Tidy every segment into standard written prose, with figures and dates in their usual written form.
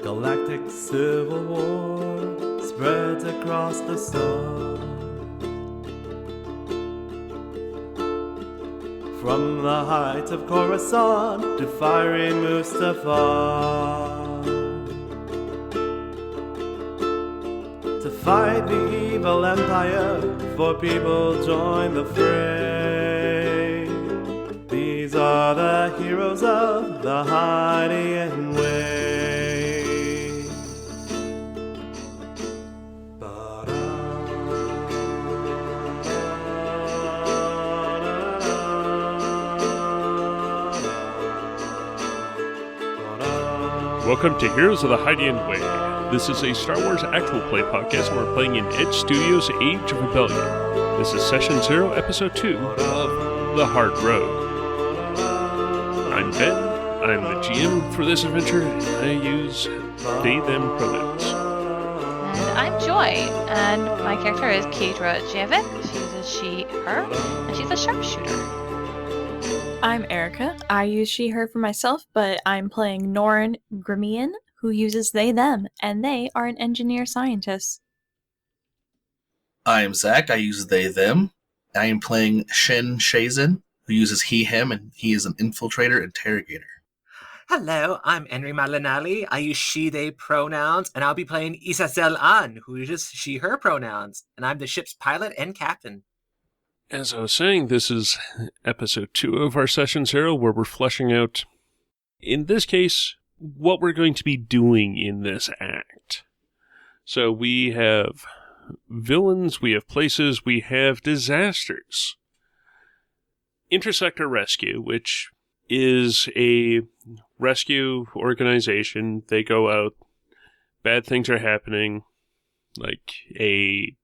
galactic civil war spreads across the sun. From the heights of Coruscant to fiery Mustafar, to fight the evil empire, for people join the fray. These are the heroes of the Hydian way. Welcome to Heroes of the Hydian Way. This is a Star Wars actual play podcast, and we're playing in Edge Studios' Age of Rebellion. This is Session 0, Episode 2 of The Hard Road. I'm Ben. I'm the GM for this adventure, and I use they, them pronouns. And I'm Joy, and my character is Kadra Javik. She's a she, her, and she's a sharpshooter. I'm Erica. I use she, her for myself, but I'm playing Norin Grimian, who uses they, them, and they are an engineer scientist. I am Zach. I use they, them. I am playing Shen Shazin, who uses he, him, and he is an infiltrator interrogator. Hello, I'm Henry Malinali. I use she, they pronouns, and I'll be playing Isazel An, who uses she, her pronouns, and I'm the ship's pilot and captain. As I was saying, this is Episode 2 of our Session 0, where we're fleshing out, in this case, what we're going to be doing in this act. So we have villains, we have places, we have disasters. Intersector Rescue, which is a rescue organization. They go out, bad things are happening, like a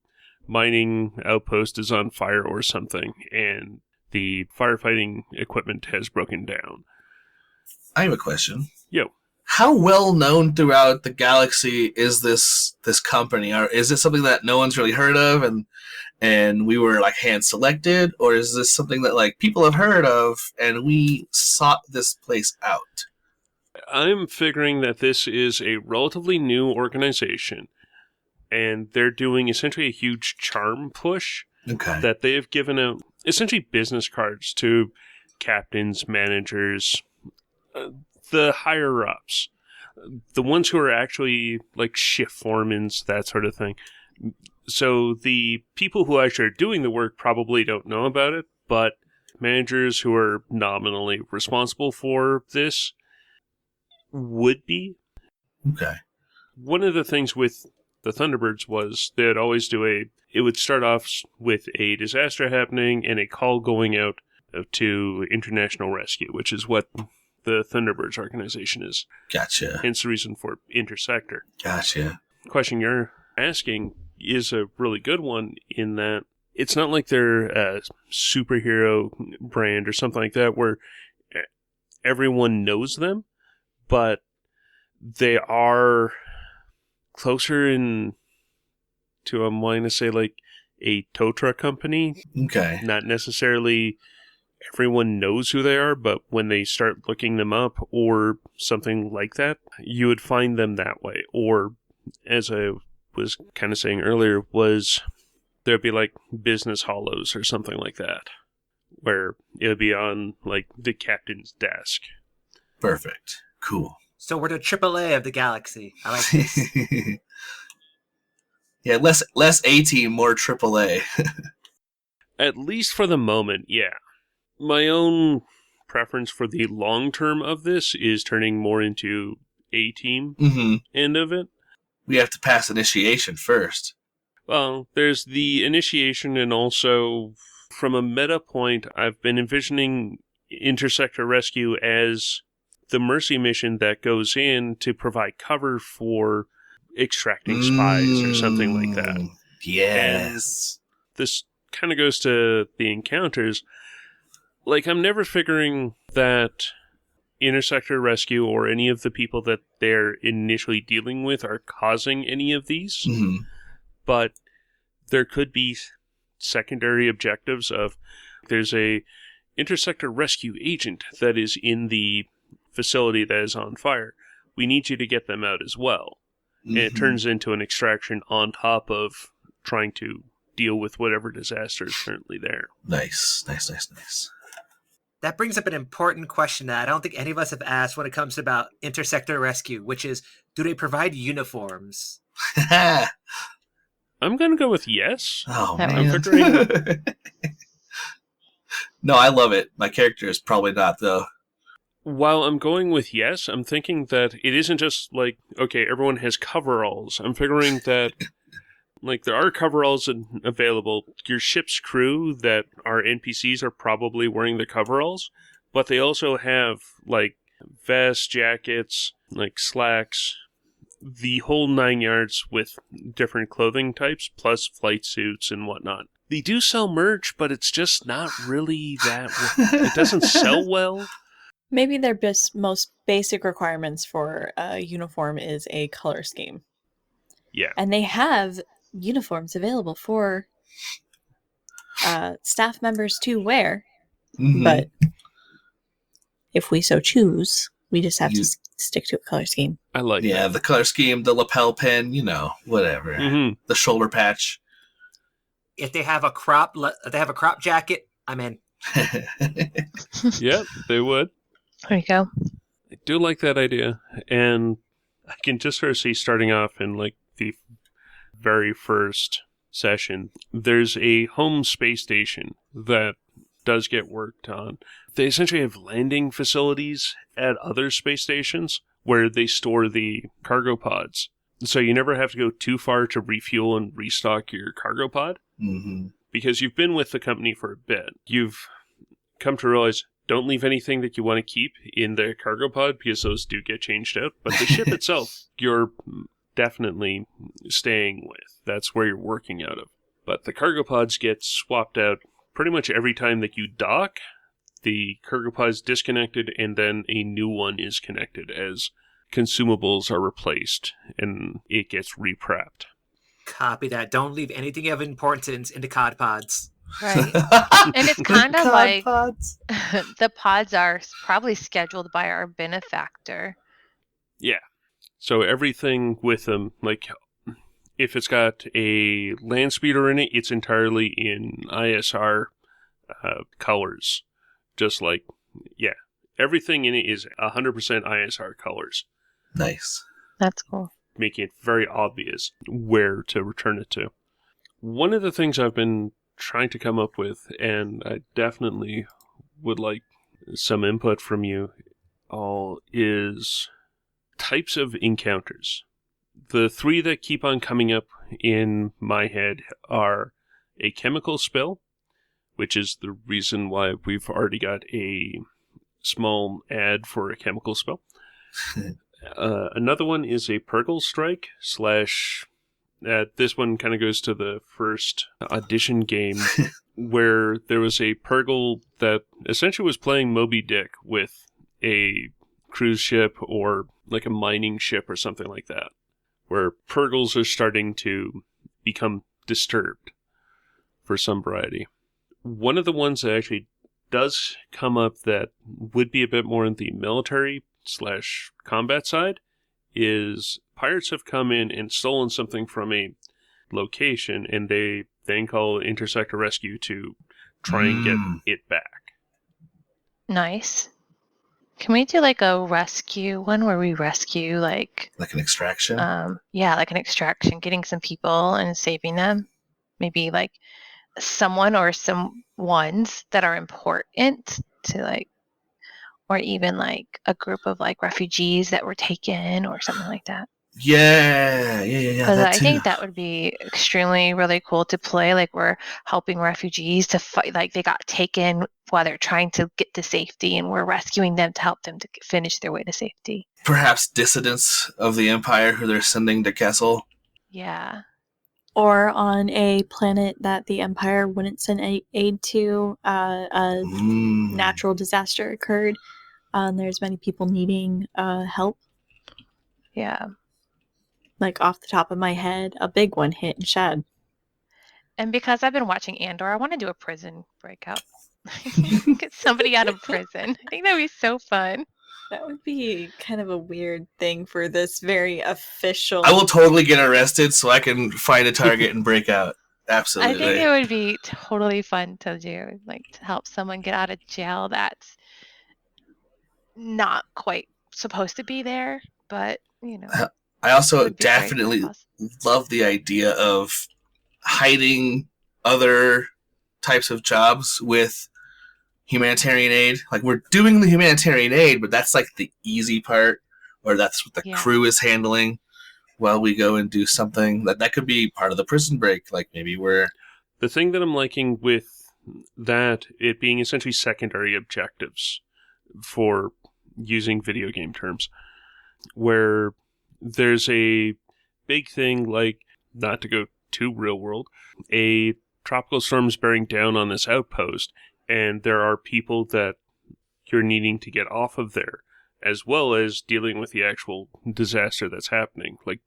mining outpost is on fire or something, and the firefighting equipment has broken down. I have a question. Yo. How well known throughout the galaxy is this company? Or is it something that no one's really heard of and we were like hand selected? Or is this something that like people have heard of and we sought this place out? I'm figuring that this is a relatively new organization, and they're doing essentially a huge charm push. Okay. That they have given out essentially business cards to captains, managers, the higher ups, the ones who are actually like shift foremans, that sort of thing. So the people who actually are doing the work probably don't know about it, but managers who are nominally responsible for this would be. Okay. One of the things with the Thunderbirds was they'd always it would start off with a disaster happening and a call going out to international rescue, which is what the Thunderbirds organization is. Gotcha. Hence the reason for Intersector. Gotcha. The question you're asking is a really good one in that it's not like they're a superhero brand or something like that where everyone knows them, but they are closer to, I'm wanting to say, like a tow truck company. Okay. Not necessarily everyone knows who they are, but when they start looking them up or something like that, you would find them that way. Or, as I was kind of saying earlier, there'd be like business hollows or something like that, where it would be on like the captain's desk. Perfect. Cool. So we're the AAA of the galaxy. I like this. Yeah, less A-team, more AAA. At least for the moment, yeah. My own preference for the long term of this is turning more into A-team end of it. We have to pass initiation first. Well, there's the initiation, and also from a meta point, I've been envisioning Intersector Rescue as the mercy mission that goes in to provide cover for extracting spies or something like that. Yes. And this kind of goes to the encounters. Like, I'm never figuring that Intersector Rescue or any of the people that they're initially dealing with are causing any of these. Mm-hmm. But there could be secondary objectives of there's a Intersector Rescue agent that is in the facility that is on fire. we need you to get them out as well. And it turns into an extraction on top of trying to deal with whatever disaster is currently there. Nice. That brings up an important question that I don't think any of us have asked when it comes about intersector rescue, which is, do they provide uniforms? I'm going to go with yes. Oh, That I'm man. figuring No, I love it. My character is probably not, though. while I'm going with yes, I'm thinking that it isn't just like, okay, everyone has coveralls. I'm figuring that like there are coveralls available. Your ship's crew that are NPCs are probably wearing the coveralls, but they also have like vests, jackets, like slacks, the whole 9 yards with different clothing types, plus flight suits and whatnot. They do sell merch, but it's just not really that. It doesn't sell well. Maybe their most basic requirements for a uniform is a color scheme. Yeah. And they have uniforms available for staff members to wear, Mhm. but if we so choose, we just have You- to stick to a color scheme. I like Yeah, the color scheme, the lapel pin, whatever. that. Hmm. The shoulder patch. If they have a crop jacket, I'm in. Yeah, they would. There you go. I do like that idea, and I can just sort of see starting off in like the very first session, there's a home space station that does get worked on. They essentially have landing facilities at other space stations where they store the cargo pods. So you never have to go too far to refuel and restock your cargo pod, hmm because you've been with the company for a bit. You've come to realize, don't leave anything that you want to keep in the cargo pod because those do get changed out. But the ship itself, you're definitely staying with. That's where you're working out of. But the cargo pods get swapped out pretty much every time that you dock. The cargo pod is disconnected and then a new one is connected as consumables are replaced and it gets reprepped. Copy that. Don't leave anything of importance in the cod pods. Right. And it's kind of God like pods. the pods are probably scheduled by our benefactor. So everything with them, like if it's got a land speeder in it, it's entirely in ISR colors. Just like, yeah, everything in it is 100% ISR colors, Nice. That's cool. making it very obvious where to return it to. One of the things I've been trying to come up with, and I definitely would like some input from you all, is types of encounters. The three that keep on coming up in my head are a chemical spill, which is the reason why we've already got a small ad for a chemical spill. Another one is a Purgle strike / this one kind of goes to the first audition game where there was a Purgle that essentially was playing Moby Dick with a cruise ship or like a mining ship or something like that, where Purgles are starting to become disturbed for some variety. One of the ones that actually does come up that would be a bit more in the military / combat side is pirates have come in and stolen something from a location, and they then call Intersector Rescue to try and get it back. Nice. Can we do like a rescue one where we rescue like Like an extraction. like an extraction, getting some people and saving them? Maybe like someone or some ones that are important to like, or even like a group of like refugees that were taken or something like that. Yeah. Because That I too. think that would be extremely really cool to play. Like we're helping refugees to fight, like they got taken while they're trying to get to safety, and we're rescuing them to help them to finish their way to safety. Perhaps dissidents of the Empire who they're sending to Kessel. Yeah. Or on a planet that the Empire wouldn't send aid to, a natural disaster occurred. There's many people needing help. Yeah. Like off the top of my head, a big one hit in Shad. And because I've been watching Andor, I want to do a prison breakout. Get somebody out of prison. I think that'd be so fun. That would be kind of a weird thing for this very official. I will totally get arrested so I can find a target and break out. Absolutely. I think it would be totally fun to do, like to help someone get out of jail that's not quite supposed to be there, but you know. I also would be great. definitely Awesome. love the idea of hiding other types of jobs with humanitarian aid. Like, we're doing the humanitarian aid, but that's like the easy part, or that's what the Yeah. crew is handling while we go and do something. That could be part of the prison break. Like, maybe we're... The thing that I'm liking with that, it being essentially secondary objectives for using video game terms, where there's a big thing, like, not to go too real world, a tropical storm's bearing down on this outpost, and there are people that you're needing to get off of there, as well as dealing with the actual disaster that's happening, like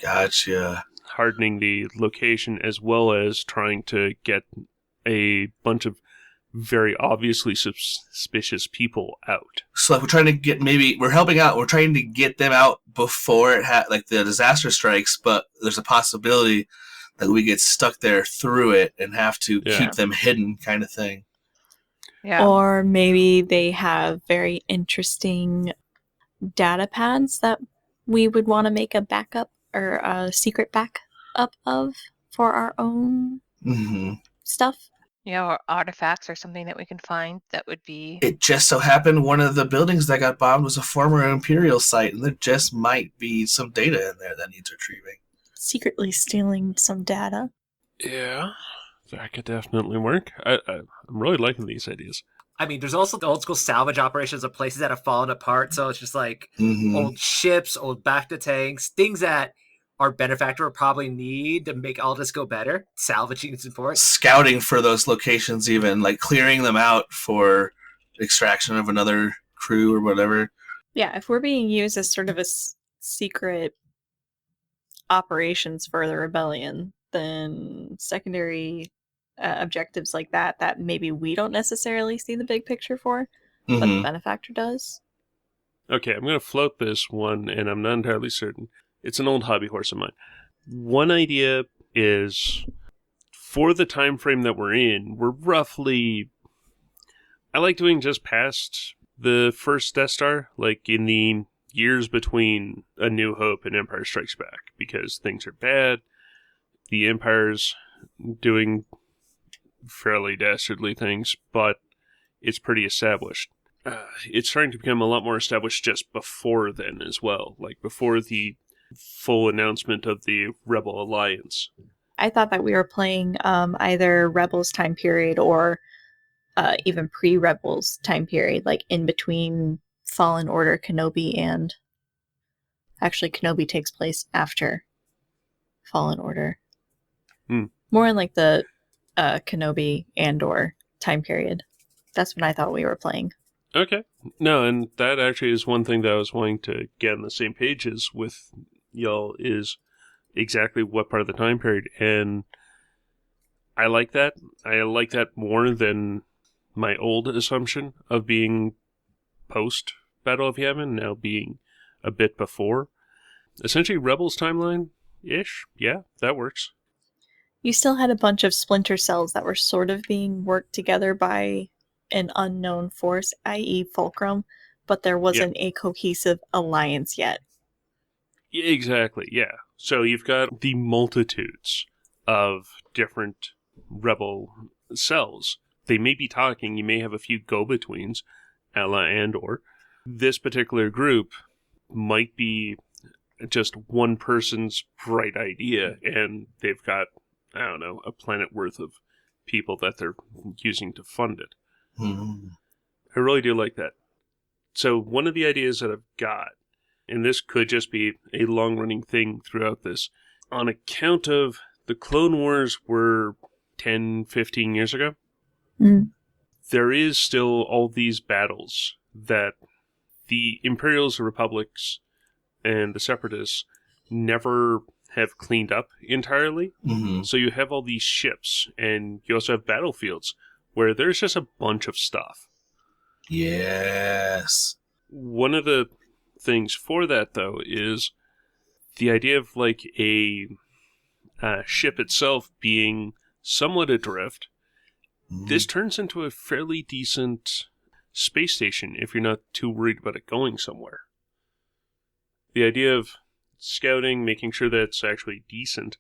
Gotcha. hardening the location, as well as trying to get a bunch of very obviously suspicious people out. So like, we're trying to get, maybe we're helping out, we're trying to get them out before it like the disaster strikes, but there's a possibility that we get stuck there through it and have to Yeah. keep them hidden, kind of thing. Yeah. Or maybe they have very interesting data pads that we would want to make a backup or a secret backup of for our own Mm-hmm. stuff. Yeah, or artifacts or something that we can find that would be. It just so happened one of the buildings that got bombed was a former Imperial site, and there just might be some data in there that needs retrieving. Secretly stealing some data. Yeah, that could definitely work. I'm really liking these ideas. I mean, there's also the old school salvage operations of places that have fallen apart. So it's just like Mm-hmm. old ships, old Bacta tanks, things that our benefactor would probably need to make all this go better. Salvaging is important. Scouting for those locations, even like clearing them out for extraction of another crew or whatever. Yeah, if we're being used as sort of a secret operations for the rebellion, then secondary objectives like that maybe we don't necessarily see the big picture for, but the Mm-hmm. benefactor does. Okay, I'm going to float this one, and I'm not entirely certain. It's an old hobby horse of mine. One idea is, for the time frame that we're in, we're roughly... I like doing just past the first Death Star, like in the years between A New Hope and Empire Strikes Back, because things are bad. The Empire's doing fairly dastardly things, but it's pretty established. It's starting to become a lot more established just before then as well, like before the full announcement of the Rebel Alliance. I thought that we were playing either Rebels time period or even pre-Rebels time period, like in between Fallen Order, Kenobi, and... Actually, Kenobi takes place after Fallen Order. More in like the Kenobi Andor time period. That's when I thought we were playing. Okay. No, and that actually is one thing that I was wanting to get on the same page as with y'all, is exactly what part of the time period. And I like that. I like that more than my old assumption of being post Battle of Yavin, now being a bit before. Essentially, Rebels timeline-ish. Yeah, that works. You still had a bunch of splinter cells that were sort of being worked together by an unknown force, i.e. Fulcrum, but there wasn't a cohesive alliance yet. Yeah, exactly, yeah. So you've got the multitudes of different rebel cells. They may be talking, you may have a few go-betweens, a la Andor. This particular group might be just one person's bright idea, and they've got, I don't know, a planet worth of people that they're using to fund it. Mm-hmm. I really do like that. So one of the ideas that I've got, and this could just be a long-running thing throughout this, on account of the Clone Wars were 10, 15 years ago, there is still all these battles that the Imperials, the Republics, and the Separatists never have cleaned up entirely. Mm-hmm. So you have all these ships, and you also have battlefields where there's just a bunch of stuff. Yes. One of the things for that, though, is the idea of like a ship itself being somewhat adrift. This turns into a fairly decent space station if you're not too worried about it going somewhere. The idea of scouting, making sure that it's actually decent,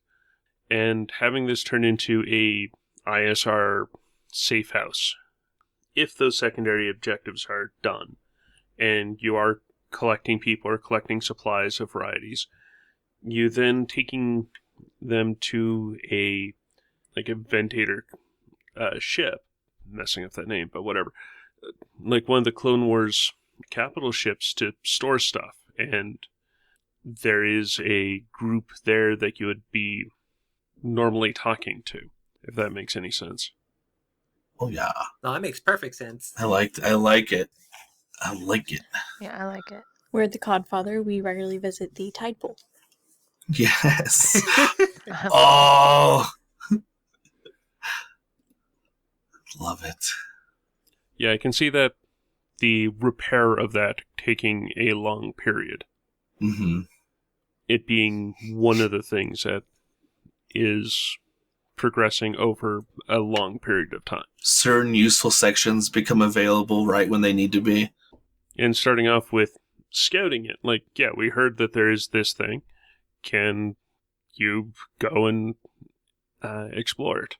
and having this turn into a ISR safe house. If those secondary objectives are done, and you are collecting people or collecting supplies of varieties, you then taking them to a Ventator ship, messing up that name, but whatever, like one of the Clone Wars capital ships to store stuff, and there is a group there that you would be normally talking to, if that makes any sense. Oh yeah, No, that makes perfect sense. I like it. I like it. Yeah, I like it. We're at the Codfather. We regularly visit the tide pool. Yes. Oh, love it. Yeah, I can see that the repair of that taking a long period. Mm-hmm. It being one of the things that is progressing over a long period of time. Certain useful sections become available right when they need to be. And starting off with scouting it. Like, yeah, we heard that there is this thing. Can you go and explore it?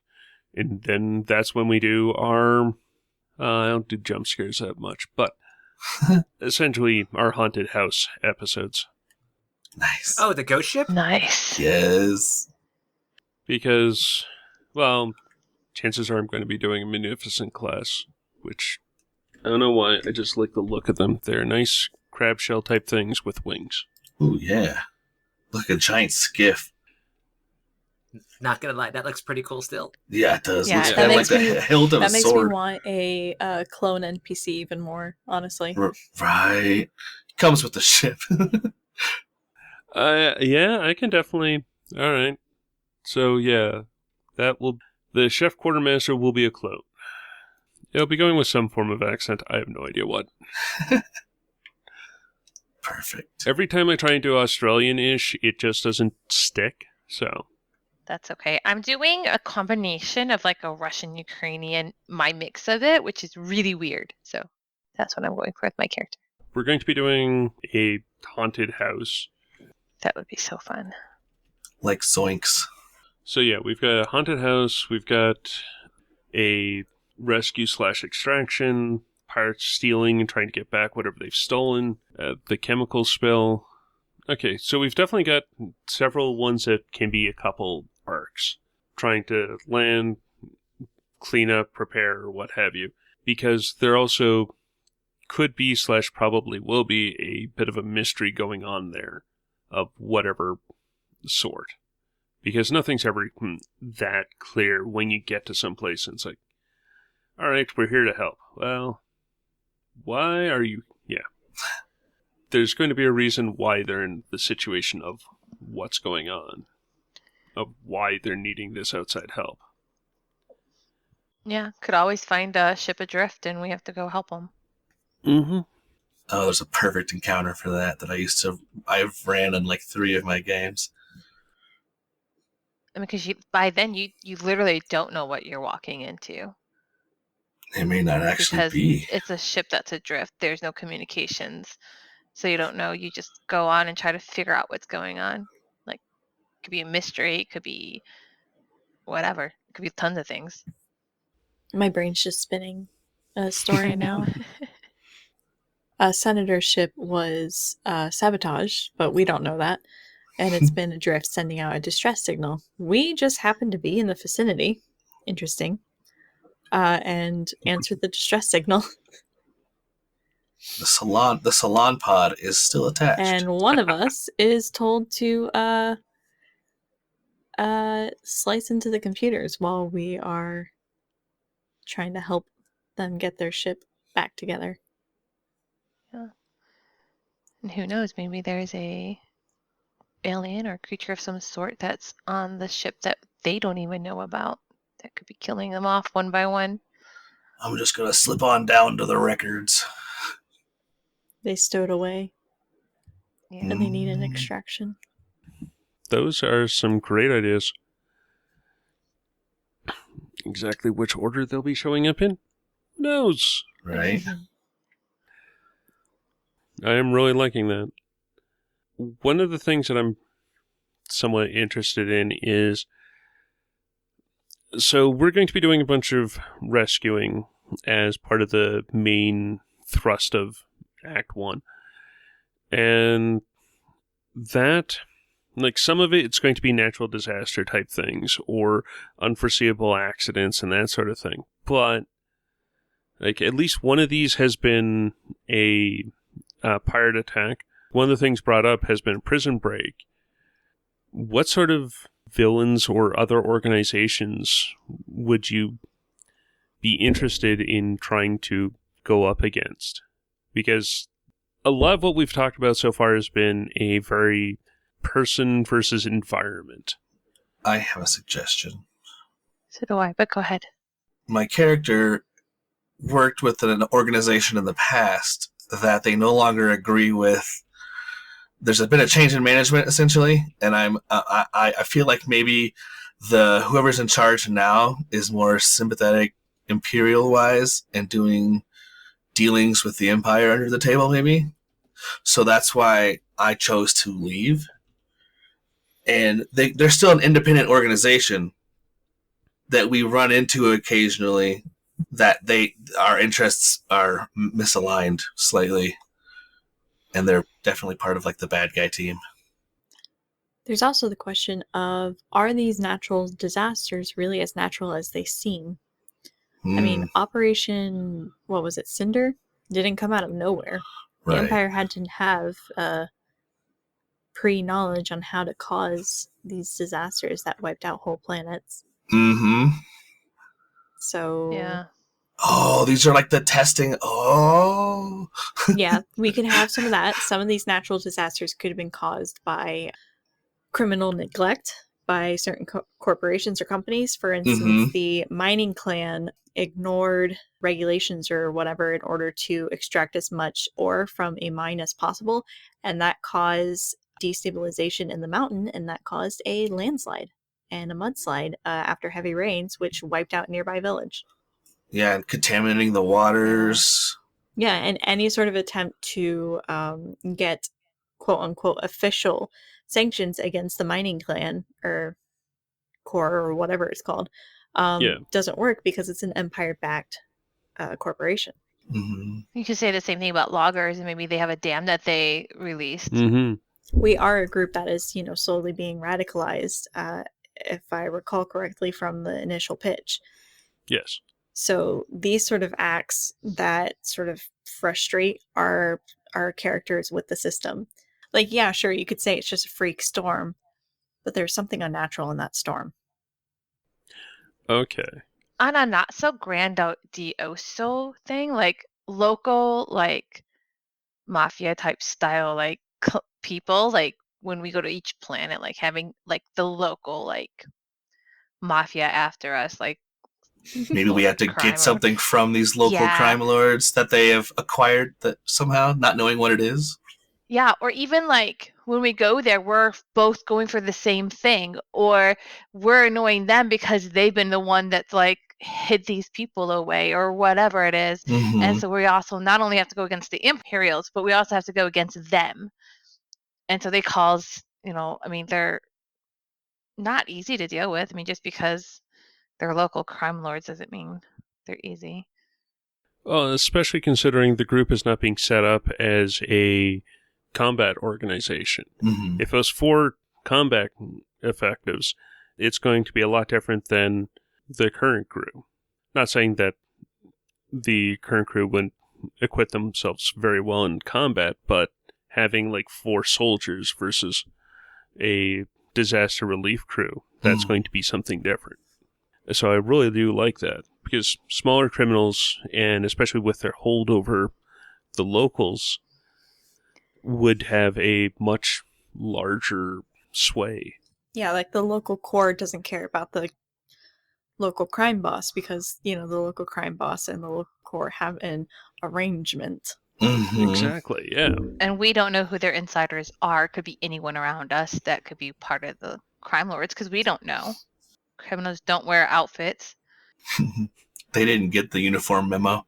And then that's when we do our... I don't do jump scares that much, but essentially our haunted house episodes. Nice. Oh, the ghost ship? Nice. Yes. Because, well, chances are I'm going to be doing a Munificent class, which, I don't know why, I just like the look of them. They're nice crab shell type things with wings. Ooh, yeah. Look, a giant skiff. Not gonna lie, that looks pretty cool still. Yeah, it does. Yeah, Looks that kind of like makes the me- hilt of That a makes me sword. want a clone NPC even more, honestly. Right. Comes with the ship. Yeah, I can definitely... Alright. So, yeah, the chef quartermaster will be a clone. It'll be going with some form of accent. I have no idea what. Perfect. Every time I try and do Australian-ish, it just doesn't stick, so... That's okay. I'm doing a combination of like a Russian Ukrainian, my mix of it, which is really weird. So that's what I'm going for with my character. We're going to be doing a haunted house. That would be so fun. Like Zoinks. So yeah, we've got a haunted house, we've got a rescue/extraction, pirates stealing and trying to get back whatever they've stolen, the chemical spill. Okay, so we've definitely got several ones that can be a couple arcs. Trying to land, clean up, prepare, or what have you. Because there also could be / probably will be a bit of a mystery going on there of whatever sort. Because nothing's ever that clear when you get to some place and it's like, alright, we're here to help. Well, why are you... Yeah. There's going to be a reason why they're in the situation of what's going on. Of why they're needing this outside help. Yeah, could always find a ship adrift and we have to go help them. Mm-hmm. Oh, there's a perfect encounter for that I've ran in like 3 of my games. I mean, because by then you literally don't know what you're walking into. It may not actually Because be. it's a ship that's adrift. There's no communications. So you don't know. You just go on and try to figure out what's going on. Like, it could be a mystery. It could be whatever. It could be tons of things. My brain's just spinning a story now. A senator's ship was sabotaged, but we don't know that. And it's been adrift, sending out a distress signal. We just happened to be in the vicinity. Interesting. And answered the distress signal. The salon pod is still attached. And one of us is told to slice into the computers while we are trying to help them get their ship back together. Yeah. And who knows? Maybe there's a alien or creature of some sort that's on the ship that they don't even know about. That could be killing them off one by one. I'm just gonna slip on down to the records. they stowed away Yeah. and they need an extraction. Those are some great ideas. Exactly which order they'll be showing up in? Who knows? Right? I am really liking that. One of the things that I'm somewhat interested in is, so we're going to be doing a bunch of rescuing as part of the main thrust of Act 1. And that, like, some of it's going to be natural disaster type things or unforeseeable accidents and that sort of thing. But, like, at least one of these has been a pirate attack. One of the things brought up has been prison break. What sort of villains or other organizations would you be interested in trying to go up against? Because a lot of what we've talked about so far has been a very person versus environment. I have a suggestion. So do I, but go ahead. My character worked with an organization in the past that they no longer agree with. There's been a change in management, essentially, and I feel like maybe whoever's in charge now is more sympathetic, imperial-wise, and doing dealings with the Empire under the table, maybe. So that's why I chose to leave. And they're still an independent organization that we run into occasionally. That our interests are misaligned slightly. And they're definitely part of like the bad guy team. There's also the question of, are these natural disasters really as natural as they seem? I mean, Operation, what was it, Cinder? Didn't come out of nowhere. The Empire had to have pre-knowledge on how to cause these disasters that wiped out whole planets. Mm-hmm. So... Yeah. Oh, these are like the testing. Oh. Yeah, we could have some of that. Some of these natural disasters could have been caused by criminal neglect by certain corporations or companies. For instance, the mining clan ignored regulations or whatever in order to extract as much ore from a mine as possible, and that caused destabilization in the mountain, and that caused a landslide and a mudslide after heavy rains, which wiped out a nearby village. Yeah, and contaminating the waters. Yeah, and any sort of attempt to get quote-unquote official sanctions against the mining clan or core or whatever it's called doesn't work because it's an Empire-backed corporation. Mm-hmm. You could say the same thing about loggers, and maybe they have a dam that they released. Mm-hmm. We are a group that is, slowly being radicalized, if I recall correctly from the initial pitch. Yes. So these sort of acts that sort of frustrate our characters with the system. Like, yeah, sure, you could say it's just a freak storm, but there's something unnatural in that storm. Okay. On a not so grandiose thing, like local, like mafia type style, like people, like when we go to each planet, like having like the local like mafia after us, like maybe we have to get something from these local crime lords that they have acquired that somehow, not knowing what it is. Yeah, or even like when we go there, we're both going for the same thing, or we're annoying them because they've been the one that's like hid these people away or whatever it is. And so we also not only have to go against the Imperials, but we also have to go against them. And so they cause, I mean, they're not easy to deal with. I mean, just because they're local crime lords doesn't mean they're easy. Well, especially considering the group is not being set up as a combat organization. Mm-hmm. If it was 4 combat effectives, it's going to be a lot different than the current crew. Not saying that the current crew wouldn't equip themselves very well in combat, but having like 4 soldiers versus a disaster relief crew, that's going to be something different. So I really do like that, because smaller criminals, and especially with their hold over the locals, would have a much larger sway. Yeah, like the local core doesn't care about the local crime boss because, the local crime boss and the local core have an arrangement. Mhm. Exactly, yeah. And we don't know who their insiders are. Could be anyone around us that could be part of the crime lords because we don't know. Criminals don't wear outfits. They didn't get the uniform memo.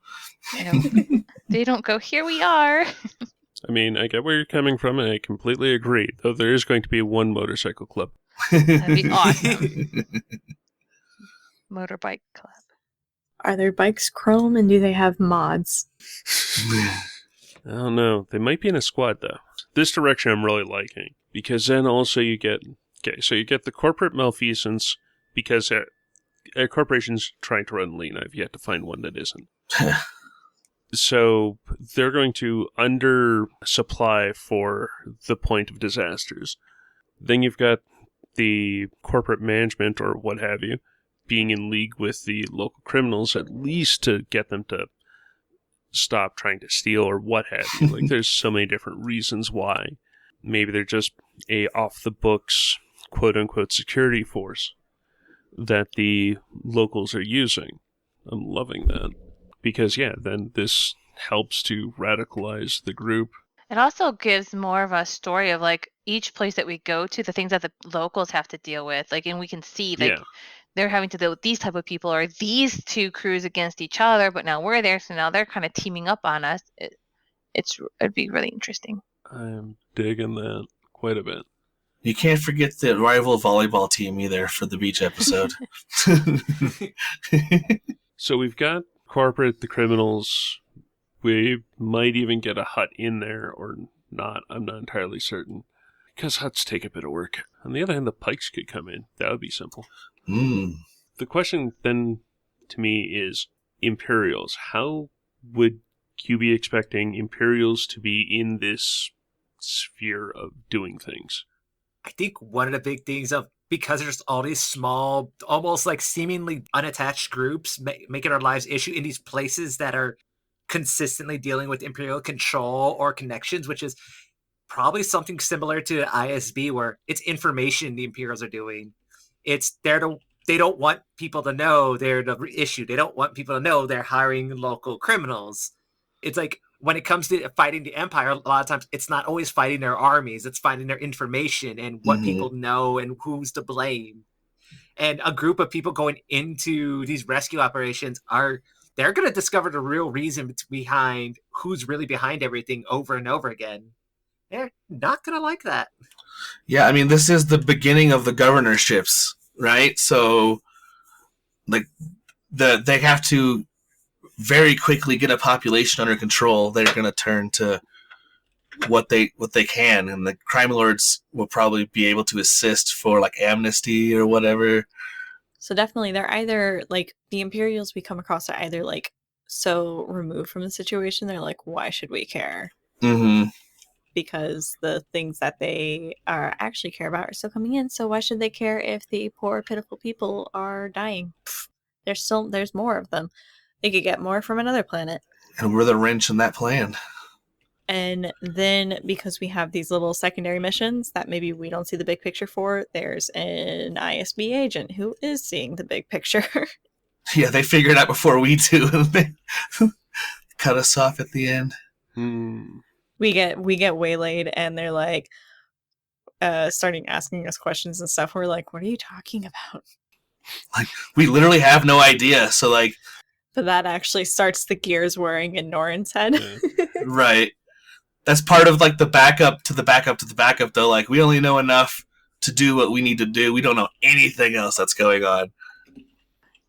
They don't go, here we are. I mean, I get where you're coming from, and I completely agree, though there is going to be one motorcycle club. That'd be awesome. Motorbike club. Are their bikes chrome and do they have mods? I don't know. They might be in a squad, though. This direction I'm really liking, because then also you get... Okay, so you get the corporate malfeasance, because a corporation's trying to run lean. I've yet to find one that isn't. So they're going to undersupply for the point of disasters. Then you've got the corporate management, or what have you, being in league with the local criminals, at least to get them to stop trying to steal or what have you. Like, there's so many different reasons why. Maybe they're just a off-the-books, quote-unquote, security force that the locals are using. I'm loving that. Because, yeah, then this helps to radicalize the group. It also gives more of a story of like each place that we go to, the things that the locals have to deal with. Like, and we can see like they're having to deal with these type of people, or these two crews against each other, but now we're there, so now they're kind of teaming up on us. It'd be really interesting. I'm digging that quite a bit. You can't forget the rival volleyball team either for the beach episode. So we've got corporate, the criminals. We might even get a hut in there or not. I'm not entirely certain. Because huts take a bit of work. On the other hand, the pikes could come in. That would be simple. The question then to me is Imperials. How would you be expecting Imperials to be in this sphere of doing things? I think one of the big things of, because there's all these small, almost like seemingly unattached groups making our lives issue in these places that are consistently dealing with Imperial control or connections, which is probably something similar to ISB, where it's information the Imperials are doing. It's there to, they don't want people to know they're the issue. They don't want people to know they're hiring local criminals. It's like, when it comes to fighting the Empire, a lot of times it's not always fighting their armies. It's fighting their information and what people know and who's to blame. And a group of people going into these rescue operations they're going to discover the real reason behind who's really behind everything over and over again. They're not going to like that. Yeah, I mean, this is the beginning of the governorships, right? So, like, they have to very quickly get a population under control. They're going to turn to what they can, and the crime lords will probably be able to assist for like amnesty or whatever. So definitely, they're either like the Imperials we come across are either like so removed from the situation, they're like, why should we care? Mm-hmm. Because the things that they are actually care about are still coming in. So why should they care if the poor, pitiful people are dying? There's more of them. They could get more from another planet. And we're the wrench in that plan. And then because we have these little secondary missions that maybe we don't see the big picture for, there's an ISB agent who is seeing the big picture. Yeah, they figure it out before we do. They cut us off at the end. We get waylaid and they're like starting asking us questions and stuff. We're like, what are you talking about? Like, we literally have no idea. So like, but that actually starts the gears whirring in Norin's head. Yeah. Right. That's part of like the backup to the backup to the backup, though. Like, we only know enough to do what we need to do. We don't know anything else that's going on.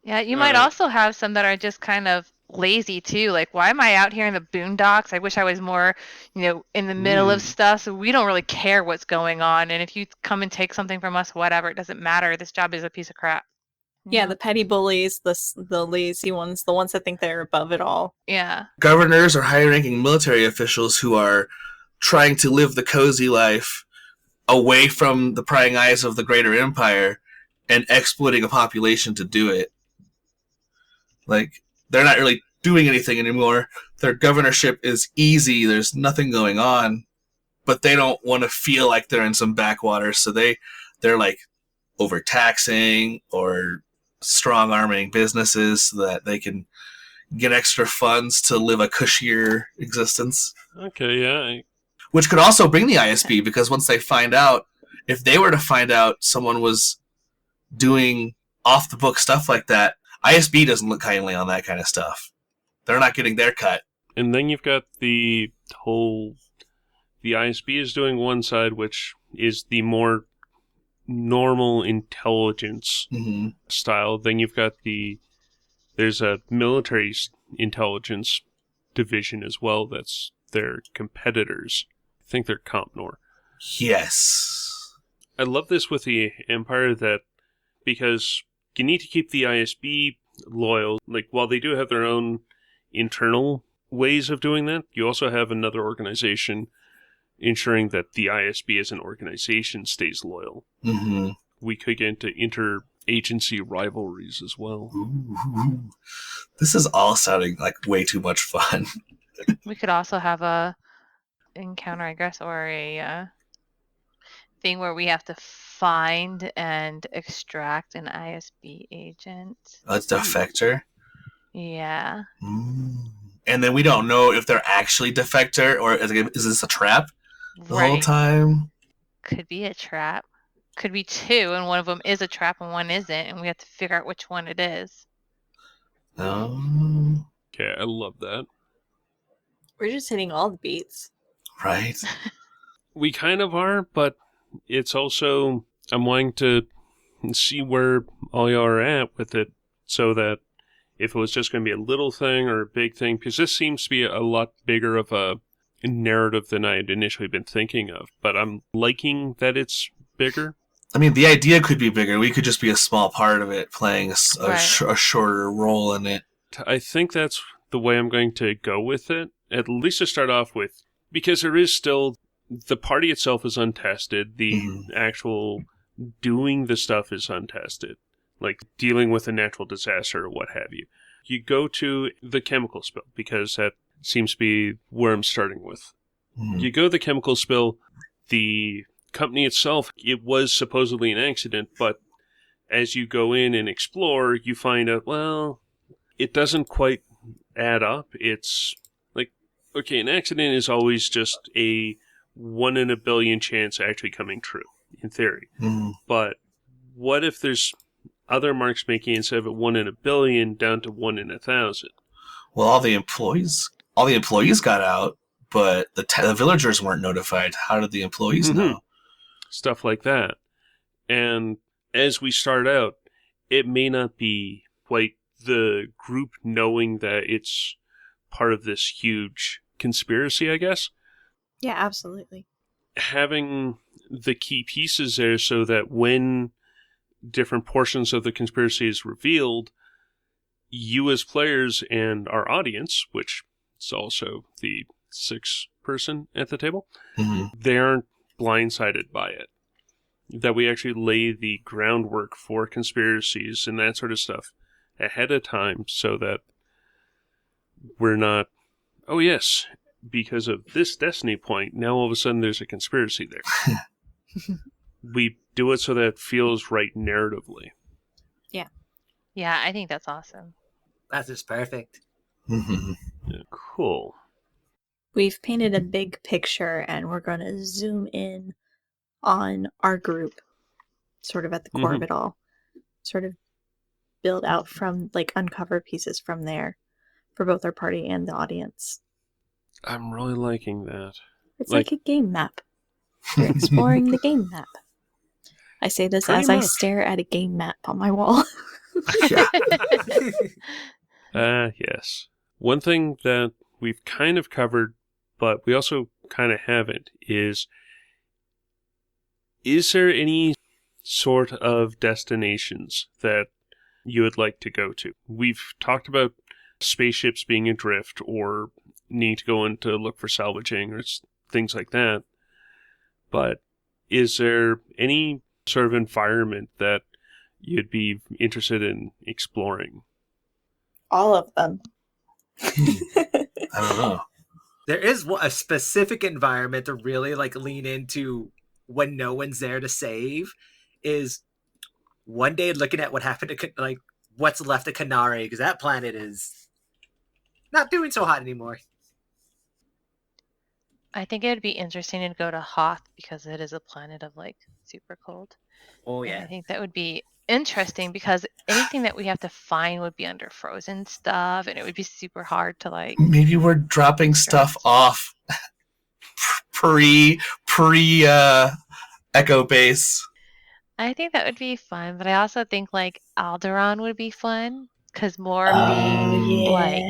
Yeah, you might also have some that are just kind of lazy too. Like, why am I out here in the boondocks? I wish I was more, in the middle of stuff. So we don't really care what's going on. And if you come and take something from us, whatever, it doesn't matter. This job is a piece of crap. Yeah, the petty bullies, the lazy ones, the ones that think they're above it all. Yeah. Governors or high-ranking military officials who are trying to live the cozy life away from the prying eyes of the greater empire and exploiting a population to do it. Like, they're not really doing anything anymore. Their governorship is easy. There's nothing going on. But they don't want to feel like they're in some backwater, so they're like overtaxing or strong-arming businesses so that they can get extra funds to live a cushier existence. Okay, yeah. Which could also bring the ISB, because once they find out, if they were to find out someone was doing off-the-book stuff like that, ISB doesn't look kindly on that kind of stuff. They're not getting their cut. And then you've got the whole... The ISB is doing one side, which is the more normal intelligence Mm-hmm. style. Then you've got there's a military intelligence division as well that's their competitors. I think they're CompNor. Yes. I love this with the Empire, that because you need to keep the ISB loyal. Like, while they do have their own internal ways of doing that, you also have another organization ensuring that the ISB as an organization stays loyal. Mm-hmm. We could get into inter-agency rivalries as well. Ooh. This is all sounding like way too much fun. We could also have a encounter, I guess, or a thing where we have to find and extract an ISB agent. A defector. Yeah. And then we don't know if they're actually defector, or is this a trap the whole time? Could be a trap. Could be two, and one of them is a trap and one isn't, and we have to figure out which one it is. Oh, Okay, I love that. We're just hitting all the beats. right. We kind of are, but it's also... I'm wanting to see where all y'all are at with it, so that if it was just going to be a little thing or a big thing, because this seems to be a lot bigger of a narrative than I had initially been thinking of, but I'm liking that it's bigger. I mean, the idea could be bigger. We could just be a small part of it, playing a Right. shorter role in it. I think that's the way I'm going to go with it, at least to start off with, because there is still... The party itself is untested. The actual doing the stuff is untested. Like dealing with a natural disaster or what have you. You go to the chemical spill, because that seems to be where I'm starting with. You go to the chemical spill, the company itself, it was supposedly an accident, but as you go in and explore, you find out, well, it doesn't quite add up. It's like, okay, an accident is always just a 1 in a billion chance actually coming true, in theory. But what if there's other marks making, instead of a 1 in a billion, down to 1 in 1,000? Well, all the employees got out, but the villagers weren't notified. How did the employees know? Stuff like that. And as we start out, it may not be quite the group knowing that it's part of this huge conspiracy, I guess. Yeah, absolutely. Having the key pieces there so that when different portions of the conspiracy is revealed, you as players and our audience, which is also the 6th person at the table, they aren't blindsided by it. That we actually lay the groundwork for conspiracies and that sort of stuff ahead of time, so that we're not, oh yes, because of this destiny point, now all of a sudden there's a conspiracy there. We do it so that it feels right narratively. Yeah, I think that's awesome. That's just perfect. Yeah, cool. We've painted a big picture and we're going to zoom in on our group, sort of at the core of it all. Sort of build out from, like, uncover pieces from there for both our party and the audience. I'm really liking that. It's like a game map. You're exploring the game map. I say this Pretty as I much. stare at a game map on my wall. Yes. One thing that we've kind of covered, but we also kind of haven't, is there any sort of destinations that you would like to go to? We've talked about spaceships being adrift, or needing to go in to look for salvaging, or things like that. But is there any sort of environment that you'd be interested in exploring? All of them. I don't know. There is a specific environment to really like lean into when no one's there to save. Is one day looking at what happened to like what's left of Canary, because that planet is not doing so hot anymore. I think it would be interesting to go to Hoth because it is a planet of like super cold. Oh And yeah. I think that would be interesting because anything that we have to find would be under frozen stuff, and it would be super hard to like. Maybe we're dropping stuff off pre Echo Base. I think that would be fun, but I also think like Alderaan would be fun because more being like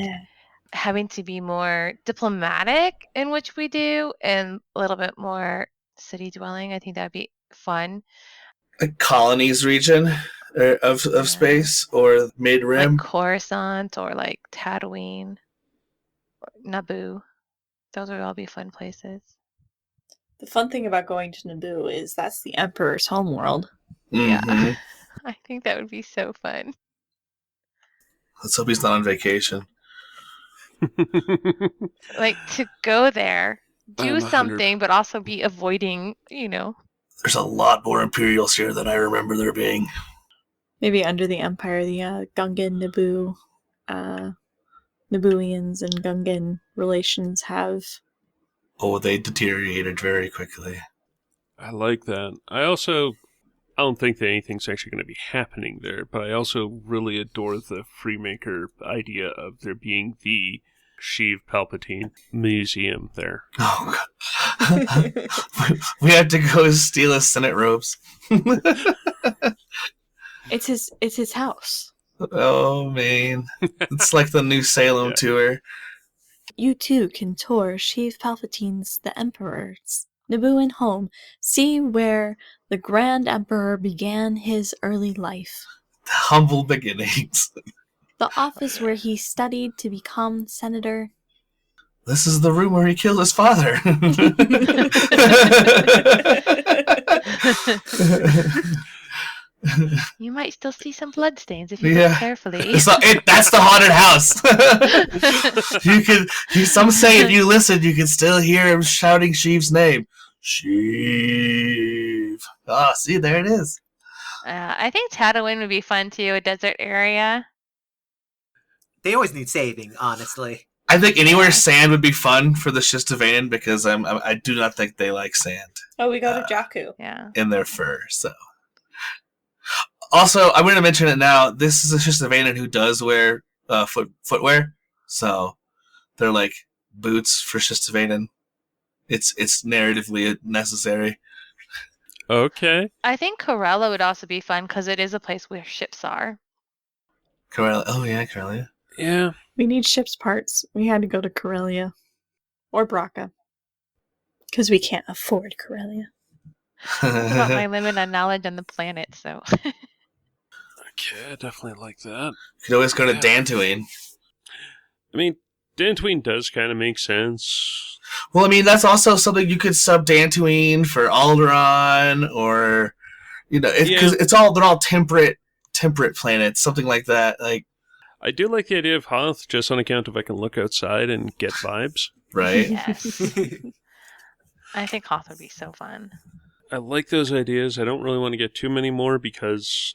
having to be more diplomatic in which we do and a little bit more city dwelling. I think that'd be fun. A colonies region of space or mid rim. Like Coruscant or like Tatooine or Naboo. Those would all be fun places. The fun thing about going to Naboo is that's the Emperor's homeworld. Yeah. Mhm. I think that would be so fun. Let's hope he's not on vacation. Like to go there, I'm do 100 something, but also be avoiding, There's a lot more Imperials here than I remember there being. Maybe under the Empire, the Gungan Naboo, Nabooians and Gungan relations have. Oh, they deteriorated very quickly. I like that. I don't think that anything's actually going to be happening there, but I also really adore the Freemaker idea of there being the Sheev Palpatine museum there. Oh, God. We had to go steal his Senate robes. It's his house. Oh, man. It's like the New Salem Yeah. tour. You too can tour Sheev Palpatine's The Emperor's Nabooian home. See where the Grand Emperor began his early life. Humble beginnings. The office where he studied to become senator. This is the room where he killed his father. You might still see some bloodstains if you Yeah. look carefully. That's the haunted house. Some say if you listen, you can still hear him shouting Sheev's name. Sheev. Ah, see, there it is. I think Tatooine would be fun too, a desert area. They always need saving, honestly. I think anywhere sand would be fun for the Shistavan because I do not think they like sand Oh, we go to Jakku. Yeah. in their fur. So, also, I'm going to mention it now. This is a Shistavanan who does wear footwear, so they're like boots for Shistavanan. It's narratively necessary. Okay. I think Corella would also be fun because it is a place where ships are. Corellia. Oh yeah, Corellia. Yeah. We need ship's parts. We had to go to Corellia. Or Braca. Because we can't afford Corellia. It's about my limited knowledge on the planet, so. Okay, I definitely like that. You could always go to Yeah. Dantooine. I mean, Dantooine does kind of make sense. Well, I mean, that's also something you could sub Dantooine for Alderaan, or because they're all temperate planets, something like that. Like, I do like the idea of Hoth just on account of I can look outside and get vibes. right? Yes. I think Hoth would be so fun. I like those ideas. I don't really want to get too many more because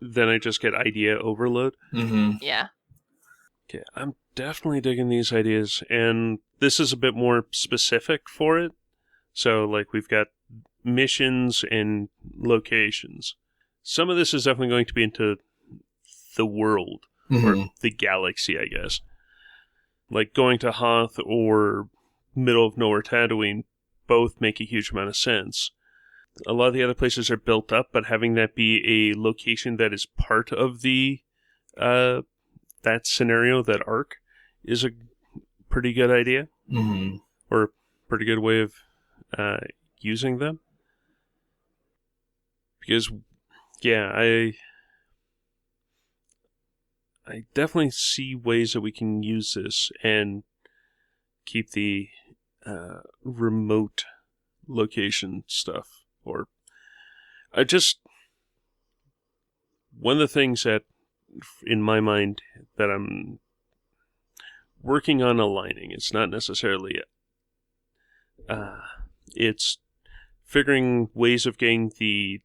then I just get idea overload. Mm-hmm. Yeah. Okay, I'm definitely digging these ideas, and this is a bit more specific for it. So, like, we've got missions and locations. Some of this is definitely going to be into the world, Mm-hmm. or the galaxy, I guess. Like, going to Hoth or middle of nowhere Tatooine both make a huge amount of sense. A lot of the other places are built up, but having that be a location that is part of the that scenario, that arc, is a pretty good idea, Mm-hmm. or a pretty good way of using them. Because, yeah, I definitely see ways that we can use this and keep the remote location stuff. Or one of the things that, in my mind, that I'm working on aligning, it's not necessarily it's figuring ways of getting the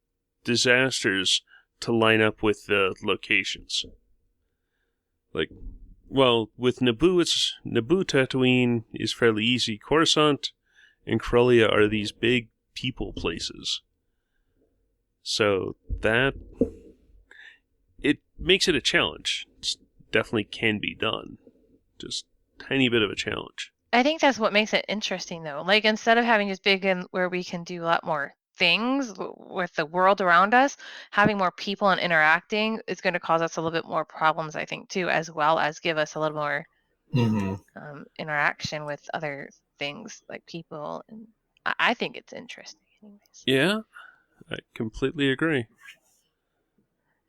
disasters to line up with the locations. Like, Well, with Naboo, Tatooine is fairly easy. Coruscant and Corellia are these big people places. So that... it makes it a challenge. It definitely can be done. Just tiny bit of a challenge. I think that's what makes it interesting, though. Like, instead of having just big and where we can do a lot more things with the world around us, having more people and interacting is going to cause us a little bit more problems, I think, too, as well as give us a little more interaction with other things like people. And I think it's interesting. Anyways. Yeah, I completely agree.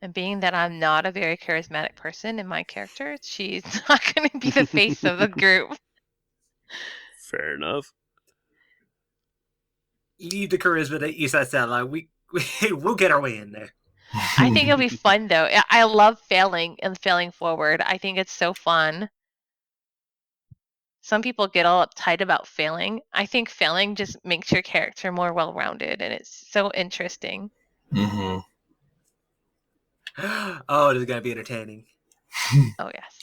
And being that I'm not a very charismatic person in my character, she's not going to be the face of the group. Fair enough. You need the charisma to ease that down. Like we'll get our way in there. I think it'll be fun, though. I love failing and failing forward. I think it's so fun. Some people get all uptight about failing. I think failing just makes your character more well-rounded, and it's so interesting. Mm-hmm. Oh, it is going to be entertaining. Oh, yes.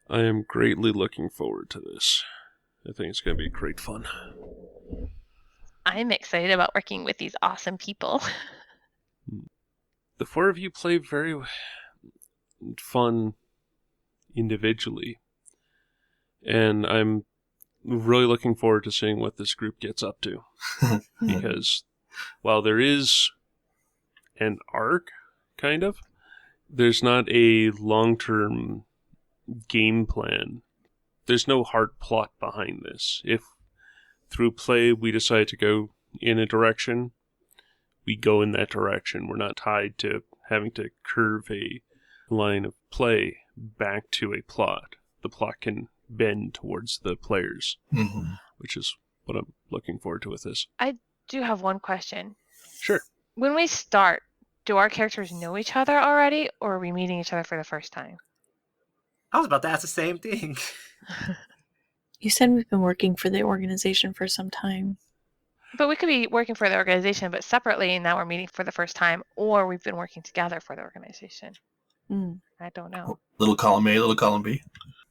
I am greatly looking forward to this. I think it's going to be great fun. I'm excited about working with these awesome people. The four of you play very fun individually. And I'm really looking forward to seeing what this group gets up to. Because while there is an arc, kind of, there's not a long-term game plan. There's no hard plot behind this. If through play we decide to go in a direction, we go in that direction. We're not tied to having to curve a line of play back to a plot. The plot can bend towards the players, which is what I'm looking forward to with this. I do have one question. Sure. When we start, do our characters know each other already, or are we meeting each other for the first time? I was about to ask the same thing. You said we've been working for the organization for some time. But we could be working for the organization, but separately, and now we're meeting for the first time, or we've been working together for the organization. I don't know. Little column A, little column B.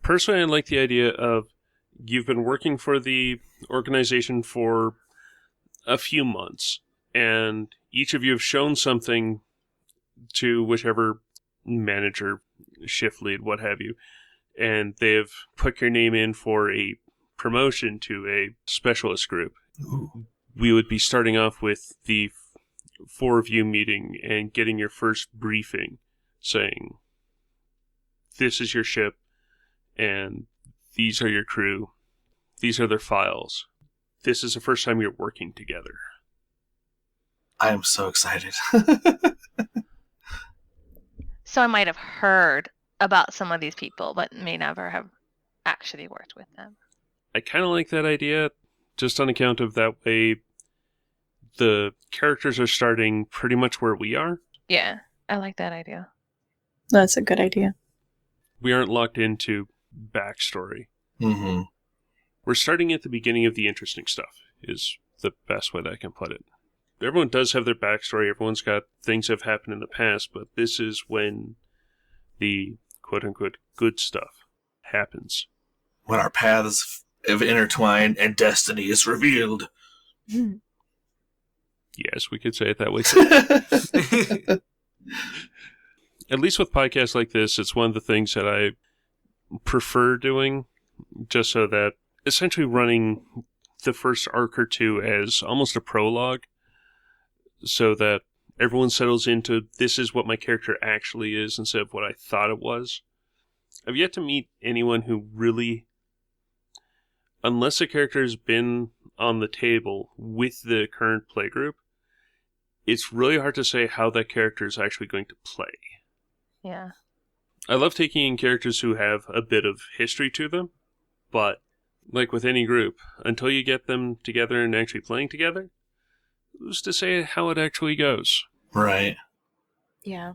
Personally, I like the idea of you've been working for the organization for a few months, and each of you have shown something to whichever manager, shift lead, what have you, and they've put your name in for a promotion to a specialist group. Ooh. We would be starting off with the four of you meeting and getting your first briefing saying, this is your ship, and these are your crew. These are their files. This is the first time you're working together. I am so excited. So I might have heard about some of these people, but may never have actually worked with them. I kind of like that idea, just on account of that way the characters are starting pretty much where we are. Yeah, I like that idea. That's a good idea. We aren't locked into backstory. Mm-hmm. We're starting at the beginning of the interesting stuff, is the best way that I can put it. Everyone does have their backstory, everyone's got things that have happened in the past, but this is when the quote-unquote good stuff happens. When our paths have intertwined and destiny is revealed. Yes, we could say it that way. At least with podcasts like this, it's one of the things that I prefer doing, just so that essentially running the first arc or two as almost a prologue, so that everyone settles into this is what my character actually is instead of what I thought it was. I've yet to meet anyone who really, unless a character has been on the table with the current playgroup, it's really hard to say how that character is actually going to play. Yeah. I love taking in characters who have a bit of history to them, but like with any group, until you get them together and actually playing together, who's to say how it actually goes? Right. Yeah.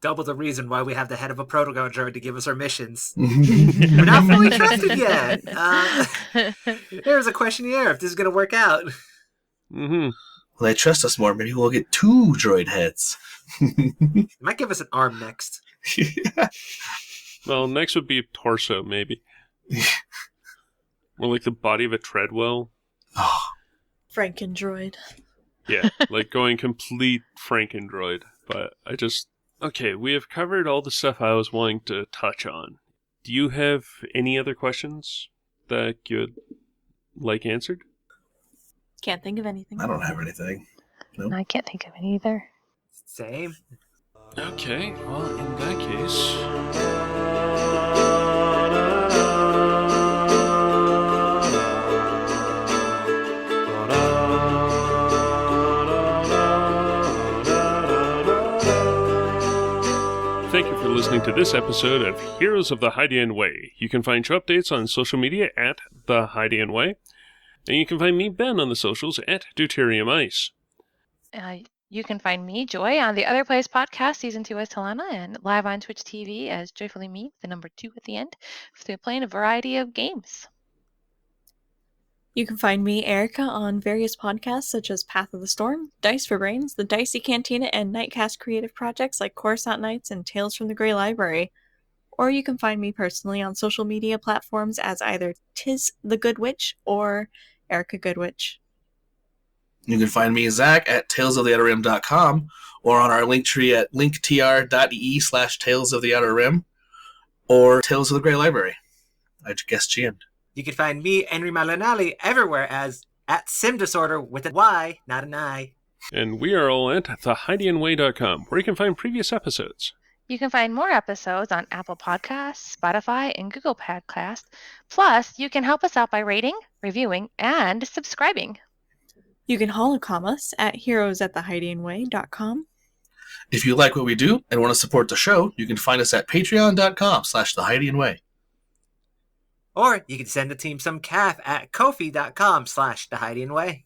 Double the reason why we have the head of a protocol droid to give us our missions. We're not fully trusted yet. There's a questionnaire if this is going to work out. Mm-hmm. Well, they trust us more. Maybe we'll get 2 droid heads. Might give us an arm next. Yeah. Well, next would be torso, maybe. Or like the body of a Treadwell. Oh, Frankendroid. Yeah, like going complete Frankendroid. But okay, we have covered all the stuff I was wanting to touch on. Do you have any other questions that you'd like answered? Can't think of anything. I don't have anything. Nope. I can't think of it either. Same. Okay, well, in that case... Thank you for listening to this episode of Heroes of the Hydian Way. You can find show updates on social media at The Hydian Way. And you can find me, Ben, on the socials at Deuterium Ice. You can find me, Joy, on the Other Place podcast, Season 2 as Talana, and live on Twitch TV as Joyfully Me, the number 2 at the end, through playing a variety of games. You can find me, Erica, on various podcasts such as Path of the Storm, Dice for Brains, The Dicey Cantina, and Nightcast creative projects like Coruscant Nights and Tales from the Grey Library. Or you can find me personally on social media platforms as either Tis the Good Witch or Erica Goodwitch. You can find me, Zach, at talesoftheouterrim.com or on our link tree at linktr.ee/talesoftheouterrim or Tales of the Grey Library. I guess GM'd. You can find me, Henry Malinali, everywhere as at SimDisorder with a Y, not an I. And we are all at thehydianway.com, where you can find previous episodes. You can find more episodes on Apple Podcasts, Spotify, and Google Podcasts. Plus, you can help us out by rating, reviewing, and subscribing. You can holocom us at heroesatthehydianway.com. If you like what we do and want to support the show, you can find us at patreon.com/thehydianway. Or you can send the team some calf at kofi.com/thehydianway.